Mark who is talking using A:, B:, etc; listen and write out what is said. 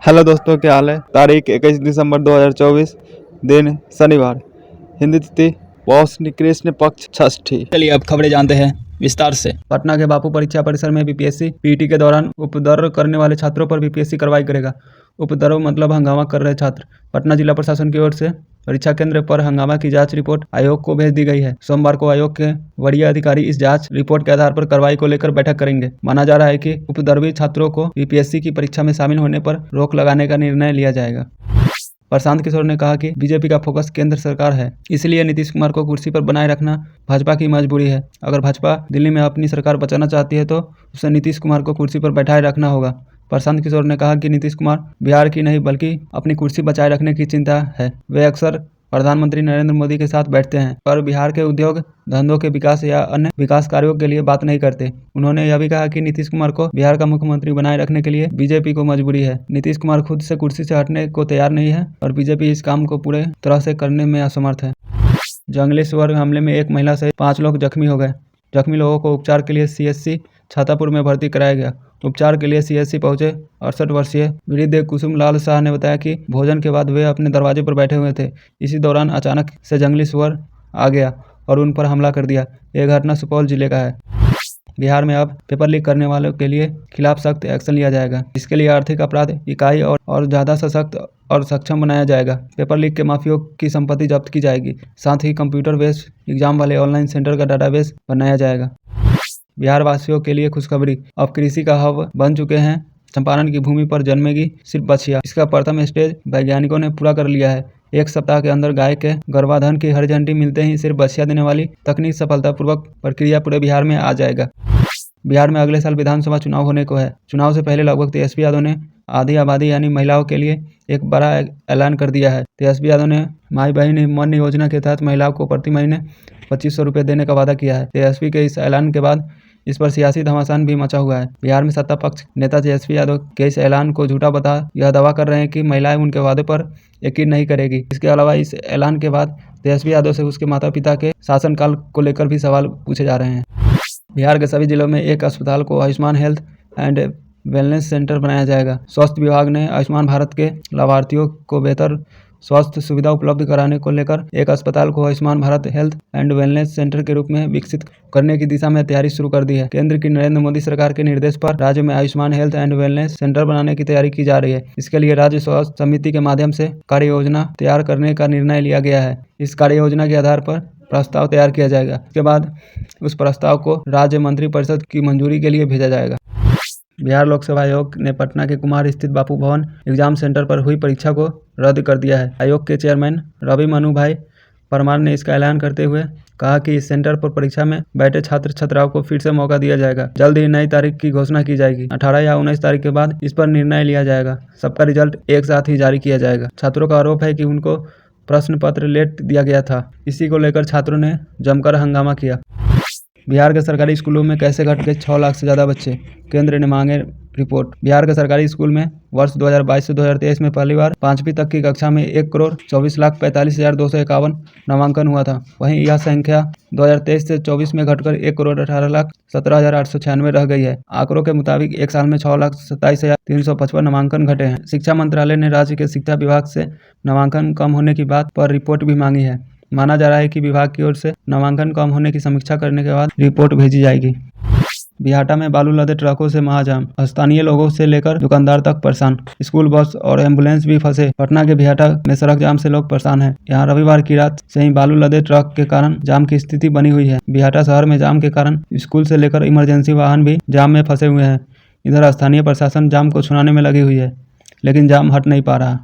A: Hello दोस्तों, क्या हाल है। तारीख 21 दिसंबर 2024, दिन शनिवार, हिंदी तिथि पौष कृष्ण पक्ष षष्ठी।
B: चलिए अब खबरें जानते हैं विस्तार से।
A: पटना के बापू परीक्षा परिसर में बीपीएससी पीटी के दौरान उपद्रव करने वाले छात्रों पर बीपीएससी कार्रवाई करेगा। उपद्रव मतलब हंगामा कर रहे छात्र। पटना जिला प्रशासन की ओर से परीक्षा केंद्र पर हंगामा की जांच रिपोर्ट आयोग को भेज दी गई है। सोमवार को आयोग के वरीय अधिकारी इस जांच रिपोर्ट के आधार पर कार्रवाई को लेकर बैठक करेंगे। माना जा रहा है कि उपद्रवी छात्रों को बीपीएससी की परीक्षा में शामिल होने पर रोक लगाने का निर्णय लिया जाएगा। प्रशांत किशोर ने कहा कि बीजेपी का फोकस केंद्र सरकार है, इसलिए नीतीश कुमार को कुर्सी पर बनाए रखना भाजपा की मजबूरी है। अगर भाजपा दिल्ली में अपनी सरकार बचाना चाहती है तो उसे नीतीश कुमार को कुर्सी पर बैठाए रखना होगा। प्रशांत किशोर ने कहा कि नीतीश कुमार बिहार की नहीं बल्कि अपनी कुर्सी बचाए रखने की चिंता है। वे अक्सर प्रधानमंत्री नरेंद्र मोदी के साथ बैठते हैं पर बिहार के उद्योग धंधों के विकास या अन्य विकास कार्यों के लिए बात नहीं करते। उन्होंने यह भी कहा कि नीतीश कुमार को बिहार का मुख्यमंत्री बनाए रखने के लिए बीजेपी को मजबूरी है। नीतीश कुमार खुद से कुर्सी से हटने को तैयार नहीं है और बीजेपी इस काम को पूरे तरह से करने में असमर्थ है। जंगली सुअर हमले में एक महिला सहित 5 लोग जख्मी हो गए। जख्मी लोगों को उपचार के लिए सीएससी छातापुर में भर्ती कराया गया। उपचार के लिए सीएससी पहुंचे 68 वर्षीय वृद्ध कुसुम लाल शाह ने बताया कि भोजन के बाद वे अपने दरवाजे पर बैठे हुए थे। इसी दौरान अचानक से जंगली सुअर आ गया और उन पर हमला कर दिया। यह घटना सुपौल जिले का है। बिहार में अब पेपर लीक करने वालों के लिए खिलाफ सख्त एक्शन लिया जाएगा। इसके लिए आर्थिक अपराध इकाई और ज़्यादा सशक्त और सक्षम बनाया जाएगा। पेपर लीक के माफियों की संपत्ति जब्त की जाएगी। साथ ही कंप्यूटर बेस्ड एग्जाम वाले ऑनलाइन सेंटर का डाटाबेस बनाया जाएगा। बिहार वासियों के लिए खुशखबरी, अब कृषि का हब बन चुके हैं। चंपारण की भूमि पर जन्मेगी सिर्फ बछिया। इसका प्रथम स्टेज वैज्ञानिकों ने पूरा कर लिया है। एक सप्ताह के अंदर गाय के गर्भाधान की हरी झंडी मिलते ही सिर्फ बछिया देने वाली तकनीक सफलतापूर्वक प्रक्रिया पूरे बिहार में आ जाएगा। बिहार में अगले साल विधानसभा चुनाव होने को है। चुनाव से पहले लगभग तेजस्वी यादव ने आधी आबादी यानी महिलाओं के लिए एक बड़ा ऐलान कर दिया है। तेजस्वी यादव ने माई बहन मन योजना के तहत महिलाओं को प्रति महीने 2500 रुपये देने का वादा किया है। तेजस्वी के इस ऐलान के बाद इस पर सियासी घमासान भी मचा हुआ है। बिहार में सत्ता पक्ष नेता तेजस्वी यादव के इस ऐलान को झूठा बता यह दावा कर रहे हैं कि महिलाएं उनके वादे पर यकीन नहीं करेगी। इसके अलावा इस ऐलान के बाद तेजस्वी यादव से उसके माता पिता के शासनकाल को लेकर भी सवाल पूछे जा रहे हैं। बिहार के सभी जिलों में एक अस्पताल को Ayushman health and wellness centre बनाया जाएगा। स्वास्थ्य विभाग ने आयुष्मान भारत के लाभार्थियों को बेहतर स्वास्थ्य सुविधा उपलब्ध कराने को लेकर एक अस्पताल को Ayushman Bharat health and wellness centre के रूप में विकसित करने की दिशा में तैयारी शुरू कर दी है। केंद्र की नरेंद्र मोदी सरकार के निर्देश पर राज्य में Ayushman health and wellness centre बनाने की तैयारी की जा रही है। इसके लिए राज्य स्वास्थ्य समिति के माध्यम से कार्य योजना तैयार करने का निर्णय लिया गया है। इस कार्य योजना के आधार पर प्रस्ताव तैयार किया जाएगा। इसके बाद उस प्रस्ताव को राज्य मंत्रिपरिषद की मंजूरी के लिए भेजा जाएगा। बिहार लोकसेवा आयोग ने पटना के कुमार स्थित बापू भवन एग्जाम सेंटर पर हुई परीक्षा को रद्द कर दिया है। आयोग के चेयरमैन रवि मनु भाई परमार ने इसका ऐलान करते हुए कहा कि इस सेंटर पर परीक्षा में बैठे छात्र छात्राओं को फिर से मौका दिया जाएगा। जल्द ही नई तारीख की घोषणा की जाएगी। 18 या 19 तारीख के बाद इस पर निर्णय लिया जाएगा। सबका रिजल्ट एक साथ ही जारी किया जाएगा। छात्रों का आरोप है कि उनको प्रश्न पत्र लेट दिया गया था। इसी को लेकर छात्रों ने जमकर हंगामा किया। बिहार के सरकारी स्कूलों में कैसे घट गए 6 लाख से ज़्यादा बच्चे, केंद्र ने मांगे रिपोर्ट। बिहार के सरकारी स्कूल में वर्ष 2022 से 2023 में पहली बार 5वीं तक की कक्षा में 1,24,45,251 नामांकन हुआ था। वहीं यह संख्या 2023 से 24 में घटकर 1,18,17,896 रह गई है। आंकड़ों के मुताबिक एक साल में 6,27,355 नामांकन घटे हैं। शिक्षा मंत्रालय ने राज्य के शिक्षा विभाग से नामांकन कम होने की बात पर रिपोर्ट भी मांगी है। माना जा रहा है कि विभाग की ओर से नामांकन कम होने की समीक्षा करने के बाद रिपोर्ट भेजी जाएगी। बिहाटा में बालू लदे ट्रकों से महाजाम, स्थानीय लोगों से लेकर दुकानदार तक परेशान। स्कूल बस और एम्बुलेंस भी फंसे। पटना के बिहाटा में सड़क जाम से लोग परेशान हैं। यहाँ रविवार की रात से ही बालू लदे ट्रक के कारण जाम की स्थिति बनी हुई है। बिहाटा शहर में जाम के कारण स्कूल से लेकर इमरजेंसी वाहन भी जाम में फंसे हुए हैं। इधर स्थानीय प्रशासन जाम को छुड़ाने में लगी हुई है, लेकिन जाम हट नहीं पा रहा।